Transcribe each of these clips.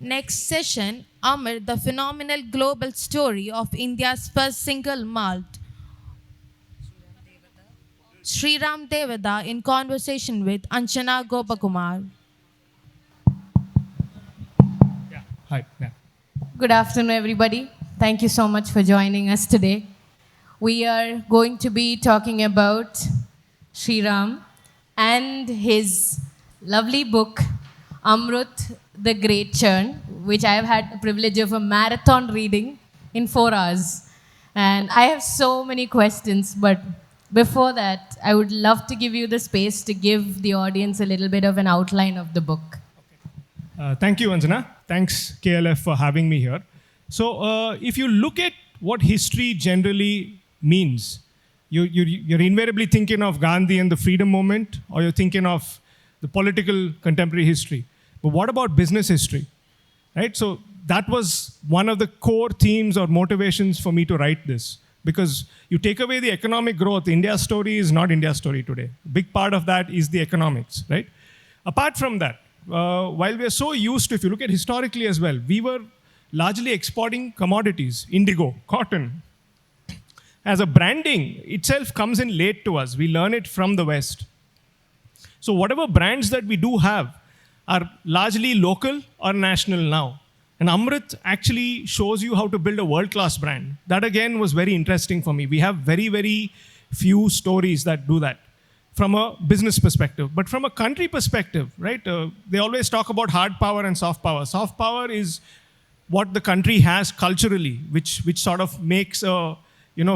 Next session, AMRUT, the phenomenal global story of India's first single malt. Sriram Devatha in conversation with Anjana Gopakumar. Yeah. Hi. Yeah. Good afternoon, everybody. Thank you so much for joining us today. We are going to be talking about Sriram and his lovely book, Amrut, the Great Churn, which I have had the privilege of a marathon reading in 4 hours. And I have so many questions, but before that, I would love to give you the space to give the audience a little bit of an outline of the book. Thank you, Anjana. Thanks, KLF, for having me here. So, if you look at what history generally means, you're invariably thinking of Gandhi and the freedom movement, or you're thinking of the political contemporary history. But what about business history? Right? So, that was one of the core themes or motivations for me to write this. Because you take away the economic growth, India's story is not India's story today. Big part of that is the economics, right? Apart from that, while we are so used to, if you look at historically as well, we were largely exporting commodities, indigo, cotton. As a branding itself comes in late to us. We learn it from the West. So whatever brands that we do have are largely local or national now. And Amrut actually shows you how to build a world-class brand. That again was very interesting for me. We have very, very few stories that do that from a business perspective. But from a country perspective, right, they always talk about hard power and soft power. Soft power is what the country has culturally, which sort of makes a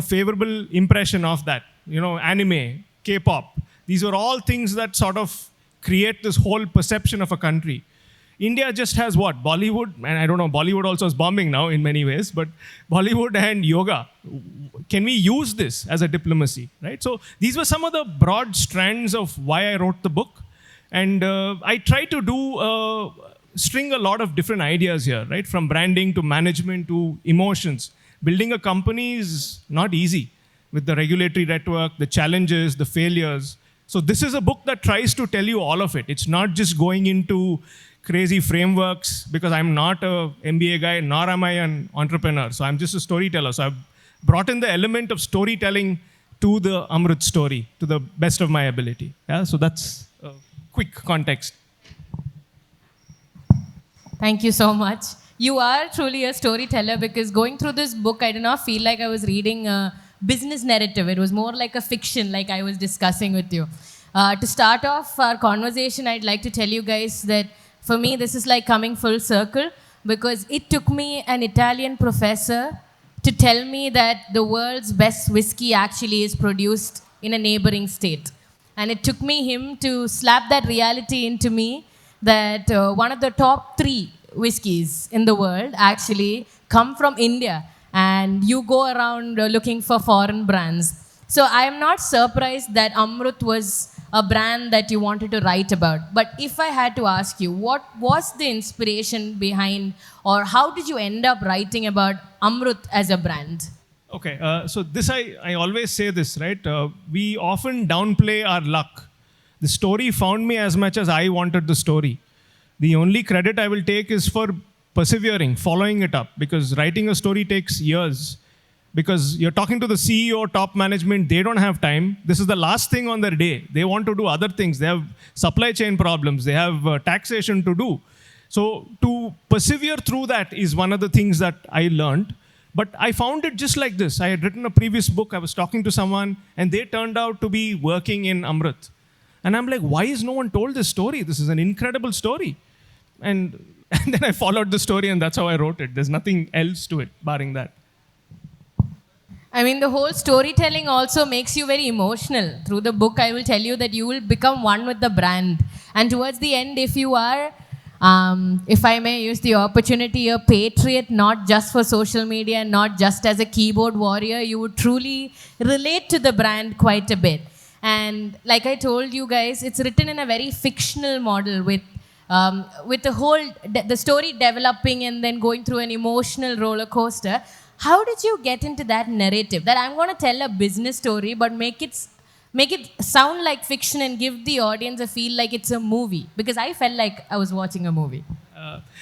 favorable impression of that. Anime, K-pop. These are all things that sort of create this whole perception of a country. India just has what? Bollywood, and I don't know, Bollywood also is bombing now in many ways, but Bollywood and yoga. Can we use this as a diplomacy, right? So these were some of the broad strands of why I wrote the book. And I try to do, string a lot of different ideas here, right? From branding to management to emotions. Building a company is not easy with the regulatory network, the challenges, the failures. So this is a book that tries to tell you all of it. It's not just going into crazy frameworks because I'm not a MBA guy, nor am I an entrepreneur. So I'm just a storyteller. So I've brought in the element of storytelling to the Amrut story to the best of my ability. Yeah, so that's a quick context. Thank you so much. You are truly a storyteller because going through this book, I did not feel like I was reading a business narrative. It was more like a fiction, like I was discussing with you. To start off our conversation, I'd like to tell you guys that for me, this is like coming full circle because it took me an Italian professor to tell me that the world's best whiskey actually is produced in a neighboring state. And it took me him to slap that reality into me that one of the top 3 whiskeys in the world actually come from India. And you go around looking for foreign brands. So I am not surprised that Amrut was a brand that you wanted to write about. But if I had to ask you, what was the inspiration behind, or how did you end up writing about Amrut as a brand? Okay, so this I always say this, right? We often downplay our luck. The story found me as much as I wanted the story. The only credit I will take is for persevering, following it up, because writing a story takes years. Because you're talking to the CEO, top management, they don't have time. This is the last thing on their day. They want to do other things. They have supply chain problems. They have taxation to do. So to persevere through that is one of the things that I learned. But I found it just like this. I had written a previous book. I was talking to someone, and they turned out to be working in Amrut. And I'm like, why is no one told this story? This is an incredible story. And then I followed the story, and that's how I wrote it. There's nothing else to it, barring that. I mean, the whole storytelling also makes you very emotional. Through the book, I will tell you that you will become one with the brand. And towards the end, if you are, if I may use the opportunity, a patriot, not just for social media, not just as a keyboard warrior, you would truly relate to the brand quite a bit. And like I told you guys, it's written in a very fictional model with the story developing and then going through an emotional roller coaster. How did you get into that narrative that I'm going to tell a business story but make it sound like fiction and give the audience a feel like it's a movie? Because I felt like I was watching a movie.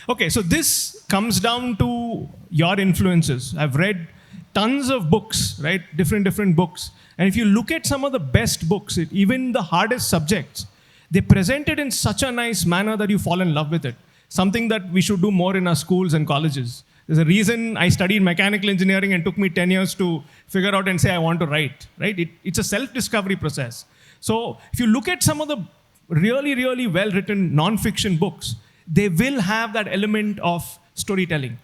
Okay, so this comes down to your influences. I've read tons of books, right? Different books. And if you look at some of the best books, even the hardest subjects, they present it in such a nice manner that you fall in love with it. Something that we should do more in our schools and colleges. There's a reason I studied mechanical engineering and took me 10 years to figure out and say I want to write, right? It's a self-discovery process. So if you look at some of the really well-written non-fiction books, they will have that element of storytelling,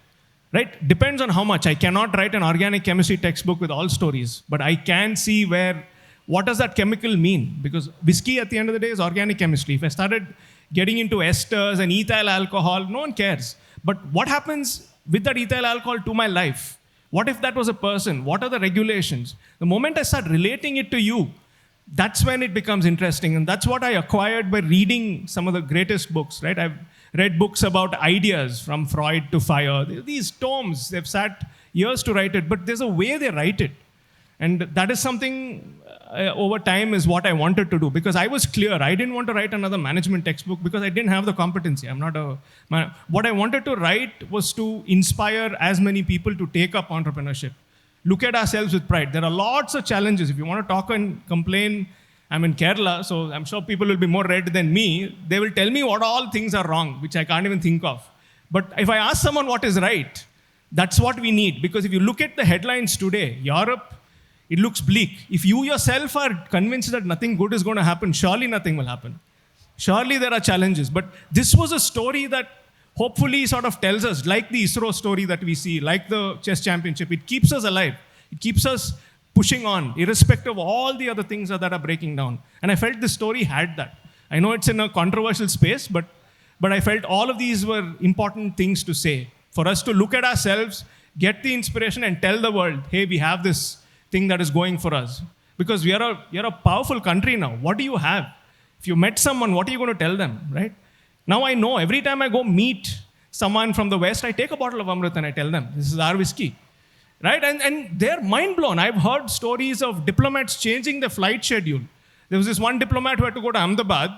right? Depends on how much. I cannot write an organic chemistry textbook with all stories, but I can see what does that chemical mean? Because whiskey at the end of the day is organic chemistry. If I started getting into esters and ethyl alcohol, no one cares. But what happens with that ethyl alcohol to my life? What if that was a person? What are the regulations? The moment I start relating it to you, that's when it becomes interesting. And that's what I acquired by reading some of the greatest books, right? I've read books about ideas from Freud to Fire. These tomes, they've sat years to write it, but there's a way they write it. And that is something over time is what I wanted to do, because I was clear. I didn't want to write another management textbook because I didn't have the competency. What I wanted to write was to inspire as many people to take up entrepreneurship. Look at ourselves with pride. There are lots of challenges. If you want to talk and complain, I'm in Kerala, so I'm sure people will be more red than me. They will tell me what all things are wrong, which I can't even think of. But if I ask someone what is right, that's what we need. Because if you look at the headlines today, Europe, it looks bleak. If you yourself are convinced that nothing good is going to happen, surely nothing will happen. Surely there are challenges. But this was a story that hopefully sort of tells us, like the ISRO story that we see, like the chess championship, it keeps us alive. It keeps us pushing on, irrespective of all the other things that are breaking down. And I felt this story had that. I know it's in a controversial space, but I felt all of these were important things to say. For us to look at ourselves, get the inspiration and tell the world, hey, we have this thing that is going for us. Because we are a powerful country now. What do you have? If you met someone, what are you going to tell them, right? Now I know every time I go meet someone from the West, I take a bottle of AMRUT and I tell them, this is our whiskey, right? And they're mind blown. I've heard stories of diplomats changing their flight schedule. There was this one diplomat who had to go to Ahmedabad.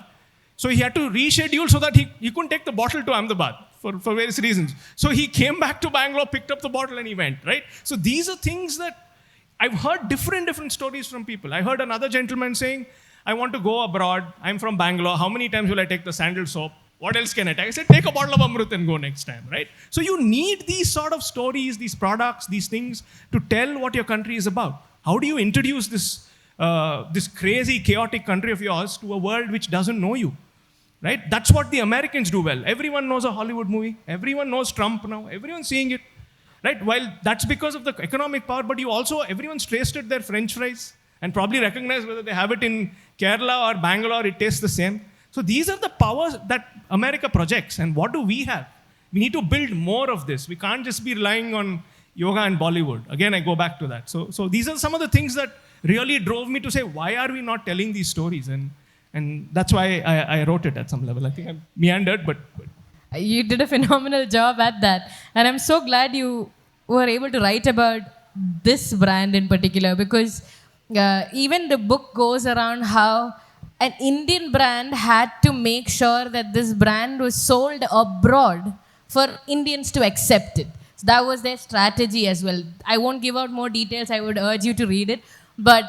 So he had to reschedule so that he couldn't take the bottle to Ahmedabad for various reasons. So he came back to Bangalore, picked up the bottle and he went, right? So these are things that I've heard different stories from people. I heard another gentleman saying, I want to go abroad. I'm from Bangalore. How many times will I take the sandal soap? What else can I take? I said, take a bottle of AMRUT and go next time, right? So you need these sort of stories, these products, these things to tell what your country is about. How do you introduce this crazy, chaotic country of yours to a world which doesn't know you, right? That's what the Americans do well. Everyone knows a Hollywood movie. Everyone knows Trump now. Everyone's seeing it, right? While that's because of the economic power, but everyone's tasted their French fries and probably recognize whether they have it in Kerala or Bangalore, it tastes the same. So these are the powers that America projects. And what do we have? We need to build more of this. We can't just be relying on yoga and Bollywood. Again, I go back to that. So these are some of the things that really drove me to say, why are we not telling these stories? And that's why I wrote it at some level. I think I meandered, but You did a phenomenal job at that. And I'm so glad you were able to write about this brand in particular, because even the book goes around how an Indian brand had to make sure that this brand was sold abroad for Indians to accept it. So that was their strategy as well. I won't give out more details. I would urge you to read it. But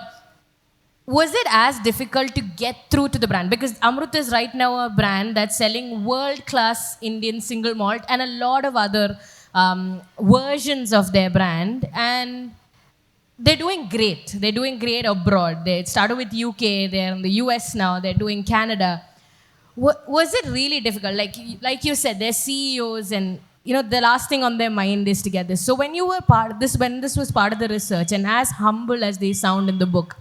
was it as difficult to get through to the brand? Because AMRUT is right now a brand that's selling world-class Indian single malt and a lot of other versions of their brand. And they're doing great. They're doing great abroad. They started with UK. They're in the US now. They're doing Canada. Was it really difficult? Like you said, they're CEOs, and the last thing on their mind is to get this. So when you were part of this, when this was part of the research, and as humble as they sound in the book,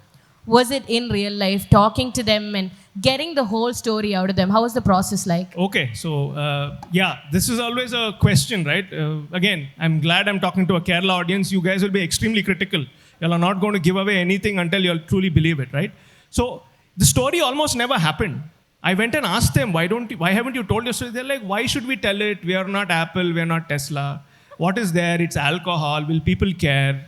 was it in real life, talking to them and getting the whole story out of them? How was the process like? Okay, so this is always a question, right? Again, I'm glad I'm talking to a Kerala audience. You guys will be extremely critical. You're not going to give away anything until you'll truly believe it, right? So the story almost never happened. I went and asked them, why haven't you told your story? They're like, why should we tell it? We are not Apple, we are not Tesla. What is there? It's alcohol. Will people care?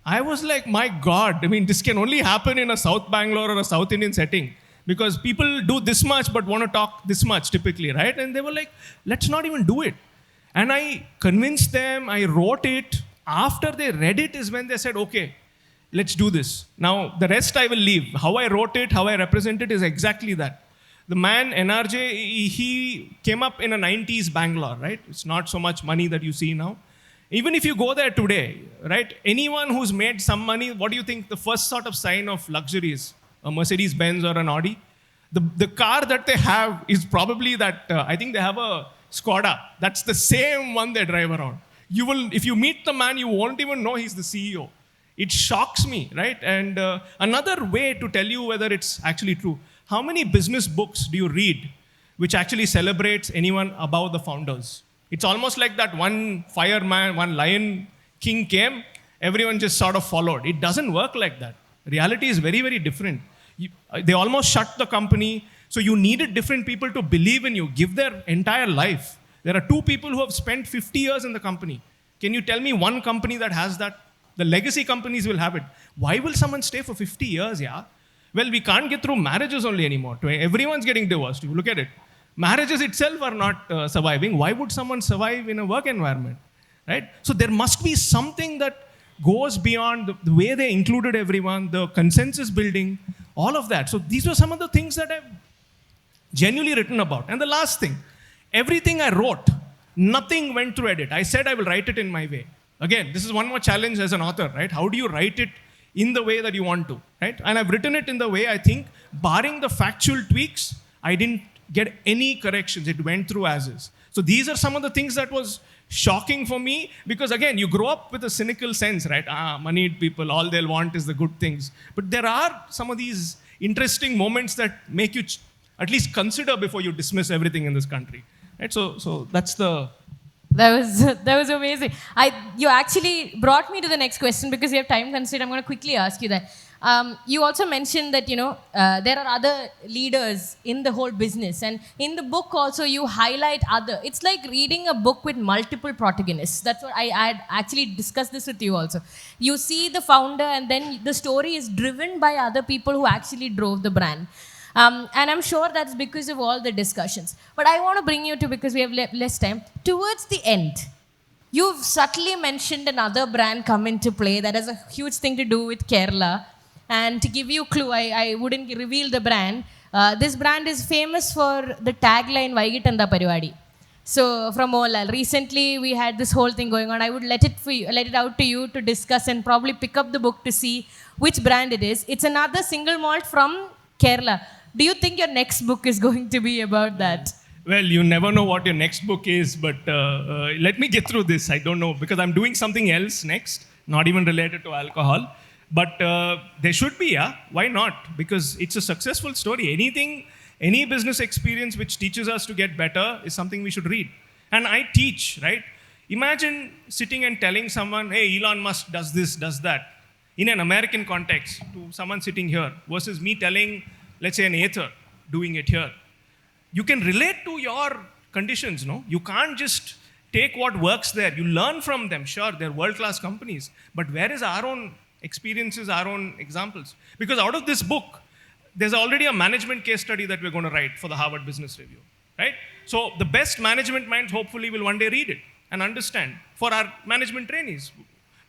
I was like, my God, this can only happen in a South Bangalore or a South Indian setting. because people do this much but want to talk this much typically, right? And they were like, let's not even do it. And I convinced them, I wrote it. After they read it is when they said, okay, let's do this. Now, the rest I will leave. How I wrote it, how I represent it is exactly that. The man, NRJ, he came up in a 90s Bangalore, right? It's not so much money that you see now. Even if you go there today, right? Anyone who's made some money, what do you think the first sort of sign of luxury is? A Mercedes Benz or an Audi? The car that they have is probably that, I think they have a Skoda. That's the same one they drive around. You will, if you meet the man, you won't even know he's the CEO. It shocks me, right? And another way to tell you whether it's actually true, how many business books do you read which actually celebrates anyone above the founders? It's almost like that one fireman, one lion king came, everyone just sort of followed. It doesn't work like that. Reality is very, very different. They almost shut the company, so you needed different people to believe in you, give their entire life. There are two people who have spent 50 years in the company. Can you tell me one company that has that? The legacy companies will have it. Why will someone stay for 50 years, yeah? Well, we can't get through marriages only anymore. Everyone's getting divorced. You look at it. Marriages itself are not surviving. Why would someone survive in a work environment, right? So there must be something that goes beyond the way they included everyone, the consensus building, all of that. So these were some of the things that I've genuinely written about. And the last thing, everything I wrote, nothing went through edit. I said I will write it in my way. Again, this is one more challenge as an author, right? How do you write it in the way that you want to, right? And I've written it in the way I think, barring the factual tweaks, I didn't get any corrections. It went through as is. So these are some of the things that was shocking for me, because again, you grow up with a cynical sense, right? Moneyed people, all they'll want is the good things. But there are some of these interesting moments that make you at least consider before you dismiss everything in this country, right? So that's the... That was amazing. You actually brought me to the next question because we have time constraint. I'm going to quickly ask you that. You also mentioned that, there are other leaders in the whole business. And in the book also, you highlight other. It's like reading a book with multiple protagonists. That's what I had actually discussed this with you also. You see the founder and then the story is driven by other people who actually drove the brand. And I'm sure that's because of all the discussions. But I want to bring you to, because we have less time, towards the end. You've subtly mentioned another brand come into play that has a huge thing to do with Kerala. And to give you a clue, I wouldn't reveal the brand. This brand is famous for the tagline, Vaigitanda Parivadi. So from Molal, recently we had this whole thing going on. I would let it out to you to discuss and probably pick up the book to see which brand it is. It's another single malt from Kerala. Do you think your next book is going to be about that? Well, you never know what your next book is, but let me get through this. I don't know, because I'm doing something else next, not even related to alcohol. But there should be, yeah? Why not? Because it's a successful story. Any business experience which teaches us to get better is something we should read. And I teach, right? Imagine sitting and telling someone, hey, Elon Musk does this, does that, in an American context, to someone sitting here, versus me telling, let's say, an Aether doing it here. You can relate to your conditions, no? You can't just take what works there. You learn from them. Sure, they're world-class companies. But where is our own experiences, our own examples? Because out of this book, there's already a management case study that we're going to write for the Harvard Business Review, right? So the best management minds hopefully will one day read it and understand. For our management trainees,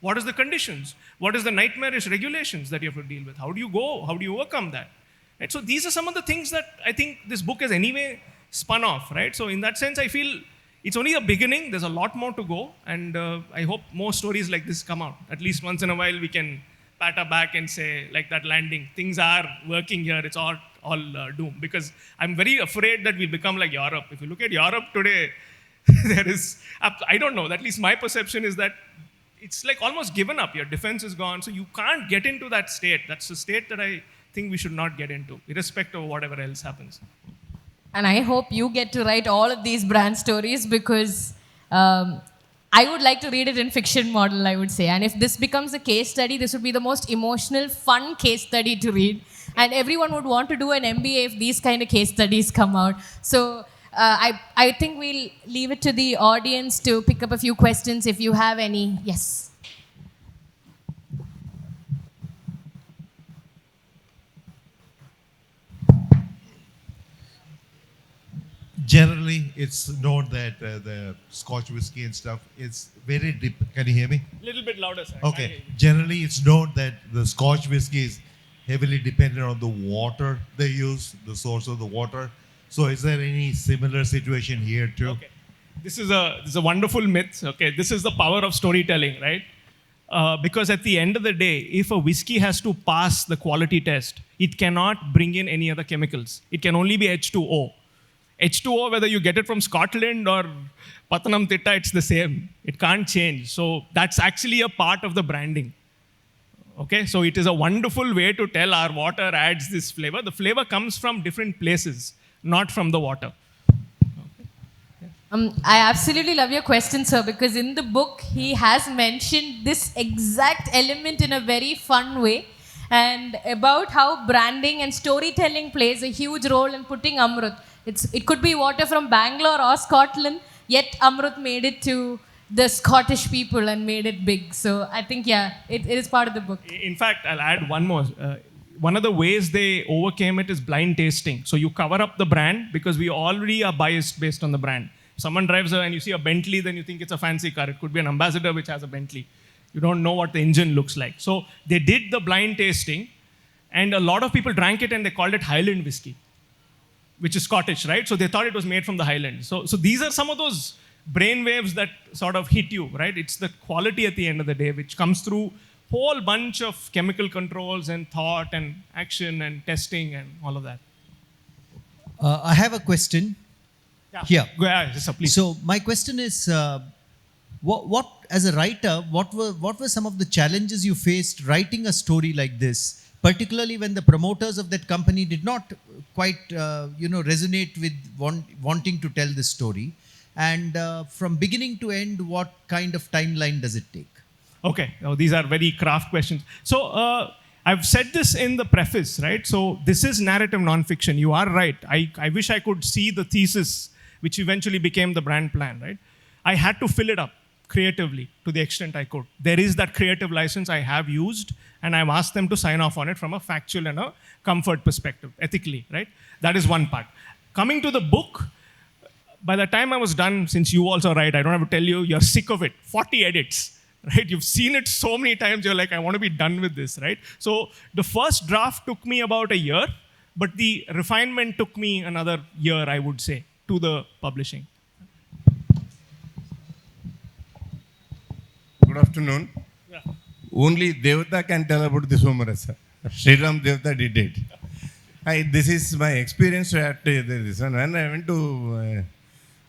what is the conditions? What is the nightmarish regulations that you have to deal with? How do you go? How do you overcome that? Right? So these are some of the things that I think this book has anyway spun off, right? So in that sense, I feel it's only a beginning. There's a lot more to go. And I hope more stories like this come out. At least once in a while, we can pat our back and say, like that landing, things are working here. It's all doom. Because I'm very afraid that we'll become like Europe. If you look at Europe today, there is, I don't know, at least my perception is that it's like almost given up. Your defense is gone. So you can't get into that state. That's the state that I think we should not get into, irrespective of whatever else happens. And I hope you get to write all of these brand stories, because I would like to read it in fiction model, I would say. And if this becomes a case study, this would be the most emotional, fun case study to read. And everyone would want to do an MBA if these kind of case studies come out. So I think we'll leave it to the audience to pick up a few questions if you have any. Yes. generally it's known that the Scotch whiskey and stuff is very deep. Can you hear me? A little bit louder, sir. Okay. Generally, it's known that the Scotch whiskey is heavily dependent on the water they use, the source of the water. So, is there any similar situation here too? Okay. This is a wonderful myth. Okay, this is the power of storytelling, right? Because at the end of the day, if a whiskey has to pass the quality test, it cannot bring in any other chemicals. It can only be H2O. H2O, whether you get it from Scotland or Pathanamthitta, it's the same. It can't change. So that's actually a part of the branding. Okay, so it is a wonderful way to tell our water adds this flavor. The flavor comes from different places, not from the water. I absolutely love your question, sir, because in the book, he has mentioned this exact element in a very fun way, and about how branding and storytelling plays a huge role in putting Amrut. It could be water from Bangalore or Scotland, yet Amrut made it to the Scottish people and made it big. So I think, yeah, it is part of the book. In fact, I'll add one more. One of the ways they overcame it is blind tasting. So you cover up the brand because we already are biased based on the brand. Someone drives and you see a Bentley, then you think it's a fancy car. It could be an Ambassador which has a Bentley. You don't know what the engine looks like. So they did the blind tasting, and a lot of people drank it and they called it Highland whiskey, which is Scottish, right? So they thought it was made from the Highlands. So these are some of those brain waves that sort of hit you, right? It's the quality at the end of the day, which comes through whole bunch of chemical controls and thought and action and testing and all of that. I have a question. Yeah. Here. Go ahead, yes, sir, please. So my question is, what as a writer, what were some of the challenges you faced writing a story like this, particularly when the promoters of that company did not quite resonate with wanting to tell this story, and from beginning to end, what kind of timeline does it take? Okay, these are very craft questions. So I've said this in the preface, right? So this is narrative nonfiction. You are right. I wish I could see the thesis, which eventually became the brand plan, right? I had to fill it up creatively to the extent I could. There is that creative license I have used, and I've asked them to sign off on it from a factual and a comfort perspective, ethically, right? That is one part. Coming to the book, by the time I was done, since you also write, I don't have to tell you, you're sick of it. 40 edits, right? You've seen it so many times, you're like, I want to be done with this, right? So the first draft took me about a year, but the refinement took me another year, I would say, to the publishing. Good afternoon. Yeah. Only Devata can tell about this humorous. Sriram Devatha did it. This is my experience at this one. When I went to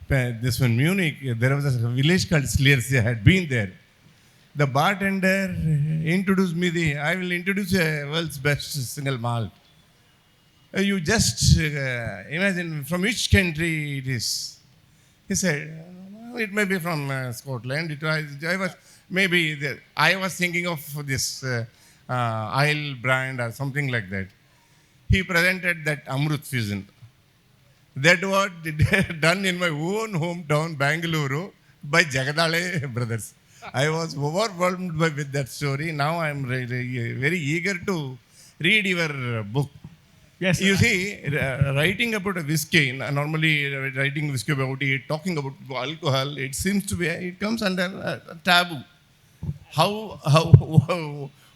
this one Munich, there was a village called Sliersee. I had been there. The bartender introduced me. I will introduce a world's best single malt. You just imagine from which country it is. He said, it may be from Scotland. I was thinking of this Isle brand or something like that. He presented that AMRUT fusion. That was done in my own hometown, Bangalore, by Jagadale brothers. I was overwhelmed with that story. Now I am very eager to read your book. Yes. You see, writing about a whiskey, normally writing whiskey about it, talking about alcohol, it seems to be, it comes under a taboo.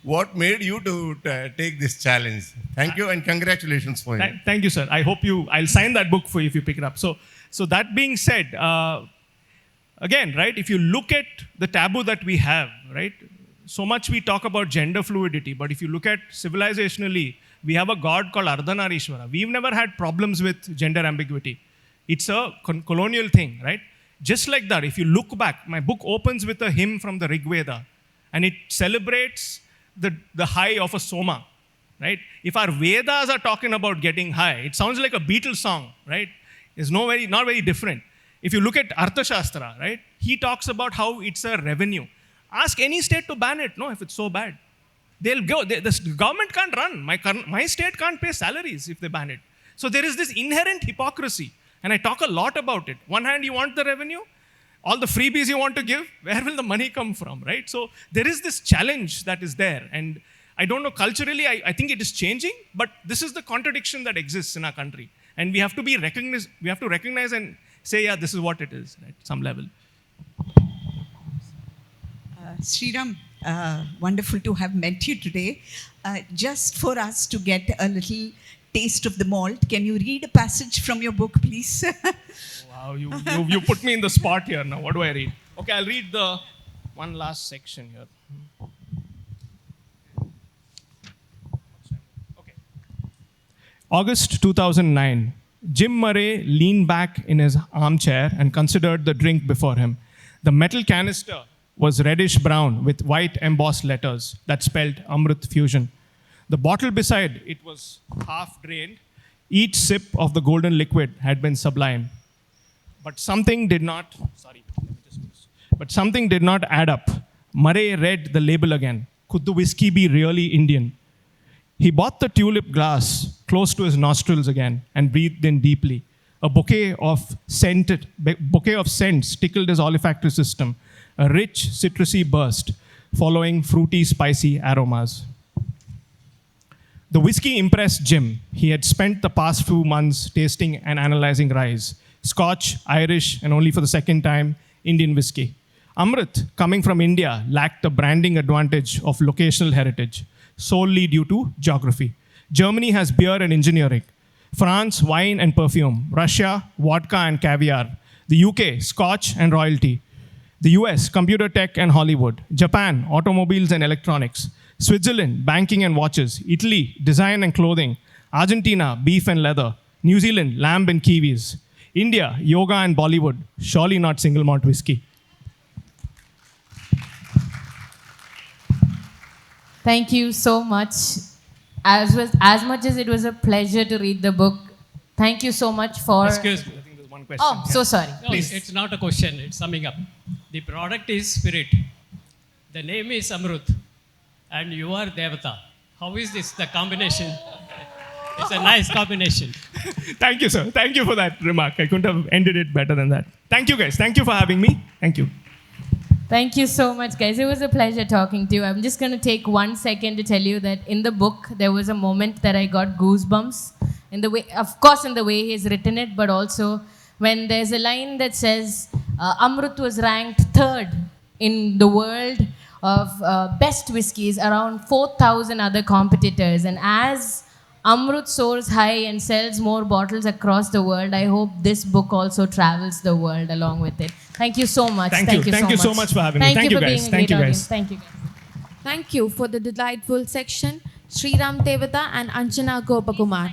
What made you to take this challenge? Thank you and congratulations for it. Thank you, sir. I'll sign that book for you if you pick it up. So that being said, again, right, if you look at the taboo that we have, right, so much we talk about gender fluidity, but if you look at civilizationally, we have a god called Ardhanarishwara. We've never had problems with gender ambiguity. It's a colonial thing, right? Just like that, if you look back, my book opens with a hymn from the Rig Veda, and it celebrates the high of a Soma, right? If our Vedas are talking about getting high, it sounds like a Beatles song, right? It's not very different. If you look at Arthashastra, right? He talks about how it's a revenue. Ask any state to ban it, no, if it's so bad. They'll go. The government can't run. My state can't pay salaries if they ban it. So there is this inherent hypocrisy. And I talk a lot about it. One hand, you want the revenue. All the freebies you want to give, where will the money come from, right? So there is this challenge that is there. And I don't know, culturally, I think it is changing. But this is the contradiction that exists in our country. And we have to be recognized, we have to recognize and say, yeah, this is what it is, right, some level. Sriram, wonderful to have met you today. Just for us to get a little taste of the malt, can you read a passage from your book, please? Wow, you put me in the spot here now. What do I read? Okay, I'll read the one last section here. Okay. August 2009. Jim Murray leaned back in his armchair and considered the drink before him. The metal canister was reddish brown with white embossed letters that spelled AMRUT Fusion. The bottle beside it was half drained. Each sip of the golden liquid had been sublime. But something did not, but something did not add up. Murray read the label again. Could the whiskey be really Indian? He bought the tulip glass close to his nostrils again and breathed in deeply. A bouquet of scents tickled his olfactory system. A rich, citrusy burst, following fruity, spicy aromas. The whiskey impressed Jim. He had spent the past few months tasting and analyzing rye, Scotch, Irish, and only for the second time, Indian whiskey. AMRUT, coming from India, lacked the branding advantage of locational heritage, solely due to geography. Germany has beer and engineering. France, wine and perfume. Russia, vodka and caviar. The UK, Scotch and royalty. The US, computer tech and Hollywood. Japan, automobiles and electronics. Switzerland, banking and watches. Italy, design and clothing. Argentina, beef and leather. New Zealand, lamb and kiwis. India, yoga and Bollywood. Surely not single malt whiskey. Thank you so much. As much as it was a pleasure to read the book, thank you so much for... Excuse me. I think there's one question. Oh, so sorry. No, it's not a question, it's summing up. The product is spirit. The name is Amrut. And you are Devata. How is this, the combination? It's a nice combination. Thank you, sir. Thank you for that remark. I couldn't have ended it better than that. Thank you, guys. Thank you for having me. Thank you. Thank you so much, guys. It was a pleasure talking to you. I'm just going to take 1 second to tell you that in the book, there was a moment that I got goosebumps. In the way, of course, in the way he's written it, but also when there's a line that says, Amrut was ranked 3rd in the world of best whiskies, around 4,000 other competitors. And as Amrut soars high and sells more bottles across the world, I hope this book also travels the world along with it. Thank you so much. Thank you so much for having me. Thank you for guys. being a Thank great you, audience. guys. Thank you, guys. Thank you for the delightful section, Sriram Devatha and Anjana Gopakumar.